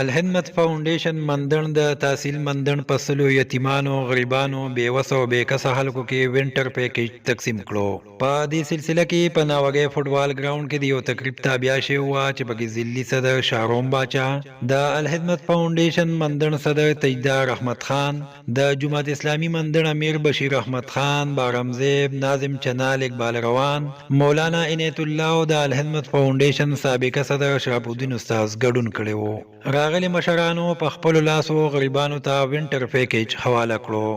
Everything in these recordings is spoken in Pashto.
الخدمت فاونډیشن مندن د تحصیل مندن پسلو یتیمانو غریبانو بیوسو بیکسه خلکو کې وینټر پیکیج تقسیم کړو. په دې سلسله کې په ناوګي فوټبال ګراوند کې د یو تقریب تابع شوی و چې پکې ضلعي صدر شاروم باچا، د الخدمت فاونډیشن مندن صدر تجدار احمد خان، د جماعت اسلامی مندن امیر بشیر احمد خان، بارمزیب، ناظم چنال، اقبال روان، مولانا عنایت الله او د الخدمت فاونډیشن سابقه صدر شرف الدین استاد ګډون کړي وو. راغلی مشرانو په خپل لاسو غریبانو ته وینټر پیکیج حواله کړو.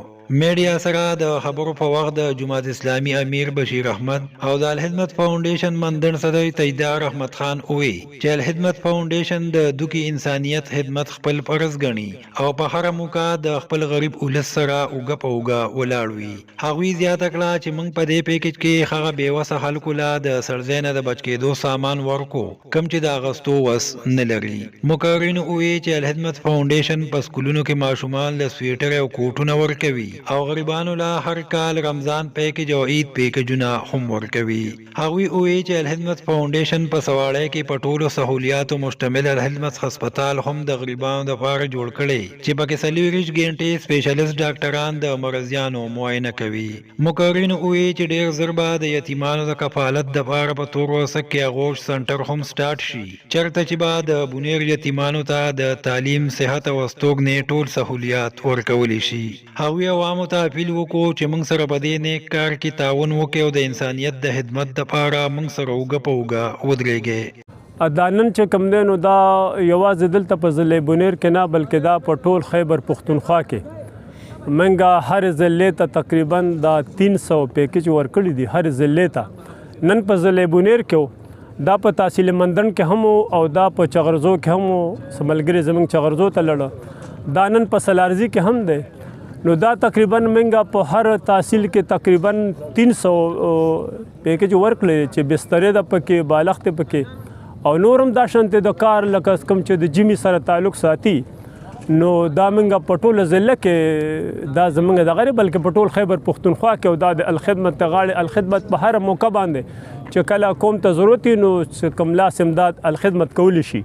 میډیا سره د خبرو په وخت د جماعت اسلامی امیر بشیر احمد او د الخدمت فاونډیشن مندن صدر تجدار احمد خان وی چې الخدمت فاونډیشن د دوکي انسانیت خدمت خپل فرض ګڼي او په هر موقع د خپل غریب ولس سره اوګه په اوګه ولاړ وي. هغوی زیاته کړه چې موږ په دې پیکیج کې هغه بیوسه خلکو له د سرزینه د بچ کېدو سامان ورکو کم چې د اغستو وس نه لري. مقررین وی چې الخدمت فاونډیشن په سکولونو کې ماشومان له سویټر او کوټونه ورکوي او غریبانو لا هر کال رمضان پیکیج او عید پیکیجونه هم ورکوي. هغوی وی چې الخدمت فاونډیشن په سواړی کې په ټولو سہولیاتو مشتمل الخدمت هسپتال هم د غریبانو لپاره جوړ کړي چې پکې 24 غنټې سپیشلیست ډاکټران د مرضیانو معاینه کوي. مقررین وی چې ډیر زر به د یتیمانو د کفالت لپاره په تور وسه کې غوښ سنټر هم سٹارټ شي چرته چې به د بونیر یتیمانو ته د تعلیم، صحت او استوګنې ټول سہولیات ورکولی شي. هغوی عوامو ته اپیل وکړو چې موږ سره په دې نیک کار کې تعاون وکړي او د انسانیت د خدمت لپاره موږ سره اوږه په اوږه ودرېږي. دا نن چې کوم دی نو دا یوازې دلته په ضلع بونیر کې نه بلکې دا په ټول خیبر پښتونخوا کې موږ هر ضلع ته تقریبا دا 300 پیکیج ورکړي دي. هر ضلع ته نن په ضلع بونیر کې دا په تحصیل مندن کې هم او دا په چغرزو کې هم سملګری زمونږ چغرزو ته لړه دا نن په سلارزي کې هم دی. نو دا تقریبا منګه په هر تحصیل کې تقریبا 300 پیکیج ورکړي چې بسترې د پکې بالښت پکې او نورم دا شانته د کار لکه کم چې د جمی سره تعلق ساتي. نو دا منګه په ټول ضلع کې دا زمونږ د غریب بلکې په ټول خیبر پښتونخوا کې او دا د الخدمت غاړه الخدمت په هر موقع باندې چې کله کوم ته ضرورت نو کوم لاس امداد الخدمت کولی شي.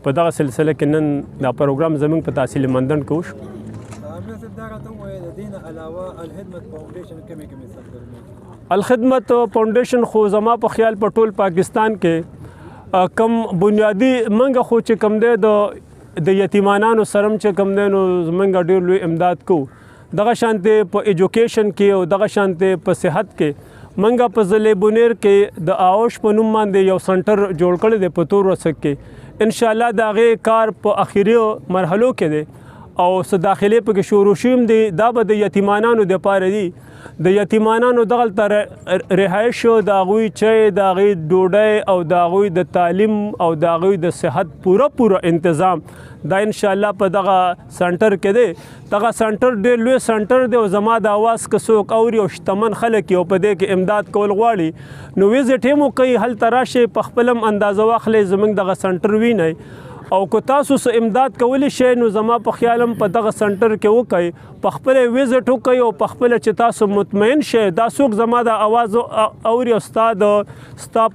په دغه سلسله کې نن دا پروګرام زمونږ په تحصیل مندن کې وشو. الخدمت فاونډیشن خو زما په خیال په ټول پاکستان کې کم بنیادی منګه خو چې کم دی د یتیمانانو سرم چې کم دی نو زمونږ ډېر لوی امداد کو. دغه شانته په ایجوکیشن کې او دغه شانته په صحت کې منګه په ضلع بونیر کې د آوش په نوم باندې یو سنټر جوړ کړی دی په تور وسک کې. ان شاء الله دا غي کار په اخیری مرحلو کې دی او څه داخلي پکې شروع شوم دي. دا به د یتیمانانو د پاره دي. د یتیمانانو دغلته رهایش او د هغوی چای، د هغوی ډوډۍ او د هغوی د تعلیم او د هغوی د صحت پوره انتظام دا ان شاء الله په دغه سنټر کې دی. دغه سنټر ډېر لوی سنټر دی او زما د اواز که څوک اوري او شتمن خلک او په دې کې امداد کول غواړي نو ویزټ هم وکړي، هلته راشي، په خپل هم اندازه واخلئ، زموږ دغه سنټر وینئ او که تاسو څه امداد کولی شئ نو زما په خیال هم په دغه سنټر کې وکړئ، په خپل ویزټ وکړئ او په خپل چې تاسو مطمئن شئ دا څوک زما د اواز اوري او ستا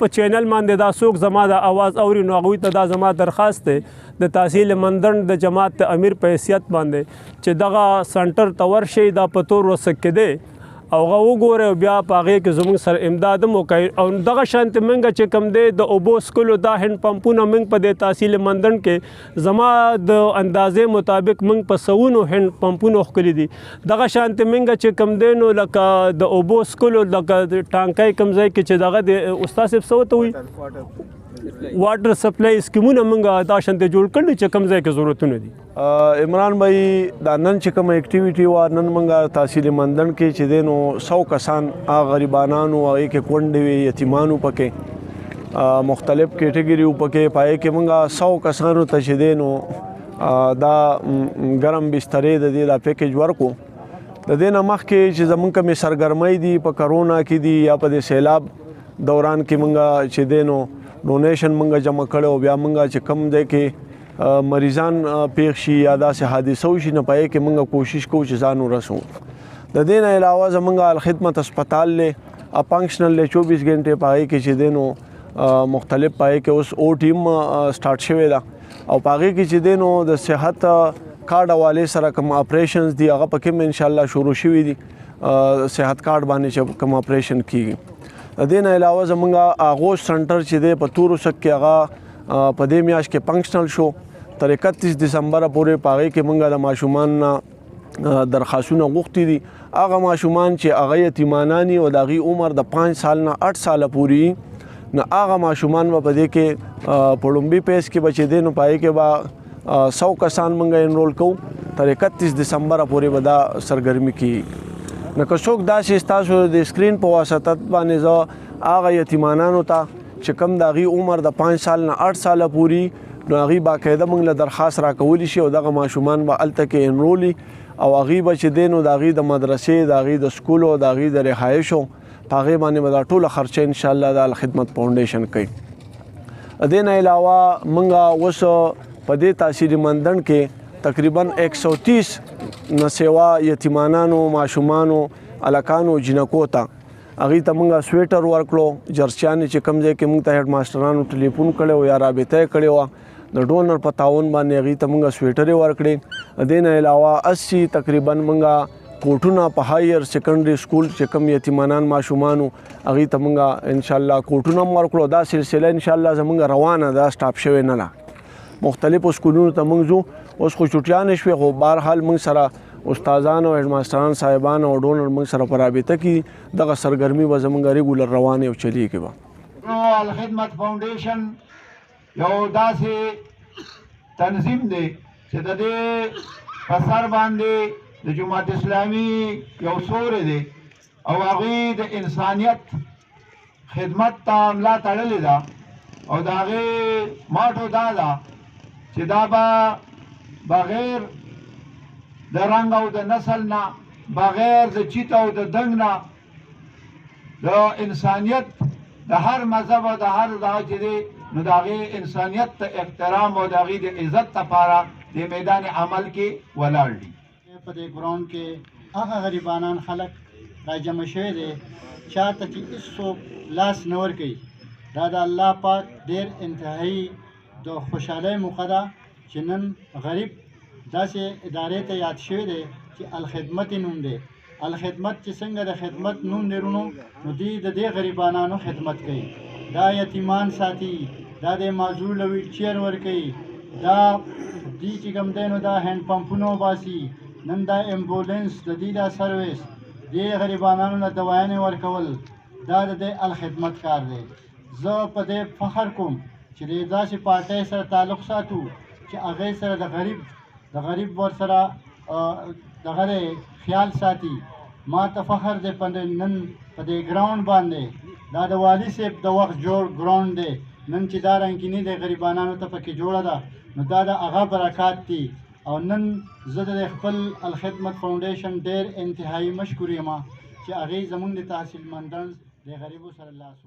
په چینل باندې دا څوک زما د اواز اوري نو هغوی ته دا زما درخواست دی د تحصیل مندن د جماعت امیر په حیثیت باندې چې دغه سنټر ته ورشئ، دا په تور وسک کې دی او هغه وګورئ او بیا په هغې کې زموږ سره امداد هم وکړئ. او دغه شانتې موږ چې کوم دی د اوبو څښلو دا هینډ پمپونه موږ په دې تحصیل مندن کې زما د اندازې مطابق موږ په سوونو هینډ پمپونه ښکلي دي. دغه شانتې موږ چې کوم دی نو لکه د اوبو څښلو لکه ټانکی کوم ځای کې چې دغه د استاد صاحب څه ورته وایي واټر سپلای سکیمونه موږ دا شانتې جوړ کړي چې کوم ځای کې ضرورتونه دي. عمران بھائی دا نن چې کوم اکټیویټي وه نن موږ تحصیل مندن کې چې دی نو 100 کسان غریبانانو هغې کې کونډې وي، یتیمانو پکې مختلف کیټګري وو پکې پای کې موږ 100 کسانو ته چې دی نو دا ګرم بسترې د دې دا پیکیج ورکو. د دې نه مخکې چې زموږ کومې سرګرمۍ دي په کرونا کې دي یا په دې سیلاب دوران کې موږ چې دی نو ډونیشن موږ جمع کړی او بیا موږ چې کم دی کې مریضان پیښ شي یا داسې حادثه وشي نه پای کې موږ کوشش کوو چې ځان ورسوو. د دې نه علاوه زموږ الخدمت هسپتال دی فنکشنل دی 24 غنټې په هغې کې چې دی نو مختلف پای کې اوس او ټیم سٹارټ شوی ده او پاغه کې چې دینو د صحت کارت حواله سره کوم اپریشنز دی هغه پکې ان شاء الله شروع شوي دي صحت کارت باندې چې کوم اپریشن کیږي د دې نه علاوه زمونږ اغوش سنټر چې دی په تورو سک کې هغه په دې میاشت کې فنکشنل شو تر 31 دسمبر پورې پاغه کې مونږ د ماشومان درخواستونه غوښتي دي هغه ماشومان چې هغه یتیمانانی او دغه عمر د 5 سال نه 8 سال پورې نه هغه ماشومان په دې کې پړومبي پیس کې بچي دي نو پای کې با 100 کسان مونږه انرول کوو تر 31 دسمبر پورې به دا سرګرمي کیږي نو که څوک داسې تاسو د سکرین په واسطه باندې زه هغه یتیمانانو ته چې کم د هغې عمر د 5 سال نه 8 ساله پورې نو هغې باقاعده موږ له درخواست راکولی شي او دغه ماشومان به هلته کې انرولي او هغې به چې دی نو د هغې د مدرسې د هغې د سکولو د هغې د رهایشو په هغې باندې به دا ټوله خرچه انشاءالله د الخدمت فاونډیشن کوي دې نه علاوه موږ اوس په دې تحصیلي مندڼ کې تقریبا 130 نه سوا یتیمانانو ماشومانو الکانو جنکو ته هغې ته موږ سویټر ورکړو جرسیانې چې کوم ځای کې موږ ته هیډ ماسټرانو ټلیفون کړی و یا رابطه یې کړې وه د ډونر په تعاون باندې هغې ته موږ سویټرې ورکړې دې نه علاوه 80 تقریبا موږ کوټونه په هایر سیکنډري سکول چې کوم یتیمانان ماشومانو هغې ته موږ انشاءالله کوټونه هم ورکړو دا سلسله انشاءالله زموږ روانه ده سټاپ شوې نه ده مختلفو سکولونو ته موږ ځو اوس خو چټیانې شوې خو بهرحال موږ سره استادان او هیډ ماسټران صاحبان او ډونر موږ سره په رابطه کې دغه سرګرمي به زموږ ریګولر روانې او چلیږي به الخدمت فاونډیشن یو داسې تنظیم دی چې د دې په سر باندې د جماعت اسلامي یو سوری دی او هغې د انسانیت خدمت ته ملا تړلې ده او د هغې ماټو دا ده چې دا به بغیر د رنګ او د نسل نه بغیر د چیت او د دنګ نه د انسانیت د هر مذهب او د هر دغه چې دی نو د هغې انسانیت ته احترام او د هغې د عزت لپاره د میدان عمل کې ولاړ دي په دې ګراوند کې هغه غریبانان خلک راجمع شوي دي چاته چې هېڅوک لاس نه ورکوي دا د الله پاک ډېر انتهایي د خوشحالۍ موقع ده چې نن غریب داسې ادارې ته یاد شوی دی چې الخدمت نوم دی الخدمت چې څنګه د خدمت نوم دی رونو نو دوی د دې غریبانانو خدمت کوي دا یتیمان ساتي دا د معذور له ویلچیر ورکوي دا دوی چې کوم دی نو دا هینډ پمپونه وباسي نن دا امبولنس د دوی دا سروس دې غریبانانو له دوايانې ورکول دا د دې الخدمت کار دی زه په دې فخر کوم چې د داسې پارټۍ سره تعلق ساتو چې هغې سره د غریب ور سره دغه خیال ساتي ما ته فخر دی په نن په دې ګراوند باندې دا د والي صاحب د وخت جوړ ګراوند دی نن چې دا رنګیني د غریبانانو ته پکې جوړه ده نو دا د هغه برکات دي او نن زه د خپل الخدمت فاونډیشن ډېر انتهایي مشکور یم چې هغې زموږ د تحصیل مندڼ د غریبو سره لاس